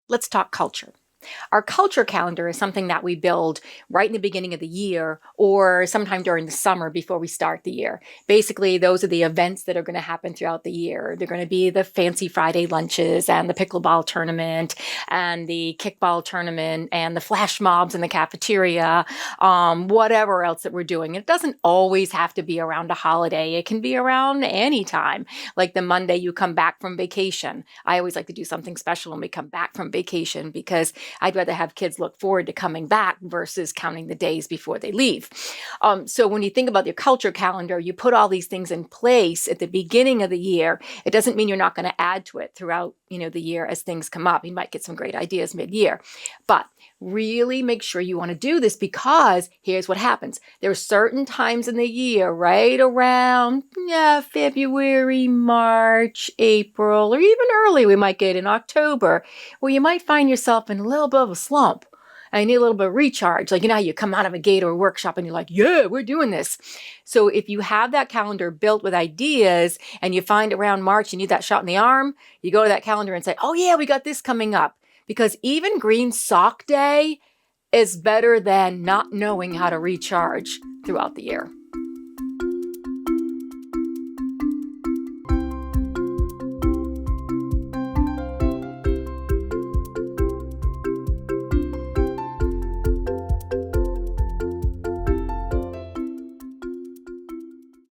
let's talk culture. Our culture calendar is something that we build right in the beginning of the year or sometime during the summer before we start the year. Basically, those are the events that are going to happen throughout the year. They're going to be the fancy Friday lunches and the pickleball tournament and the kickball tournament and the flash mobs in the cafeteria, whatever else that we're doing. It doesn't always have to be around a holiday. It can be around any time, like the Monday you come back from vacation. I always like to do something special when we come back from vacation because I'd rather have kids look forward to coming back versus counting the days before they leave. So when you think about your culture calendar, you put all these things in place at the beginning of the year. It doesn't mean you're not going to add to it throughout, the year as things come up. You might get some great ideas mid-year, but really make sure you want to do this because here's what happens. There are certain times in the year, right around February, March, April, or even early, we might get in October, where you might find yourself in a little bit of a slump. I need a little bit of recharge. Like, how you come out of a gate or a workshop and you're like, yeah, we're doing this. So if you have that calendar built with ideas and you find around March you need that shot in the arm, you go to that calendar and say, oh yeah, we got this coming up. Because even Green Sock Day is better than not knowing how to recharge throughout the year.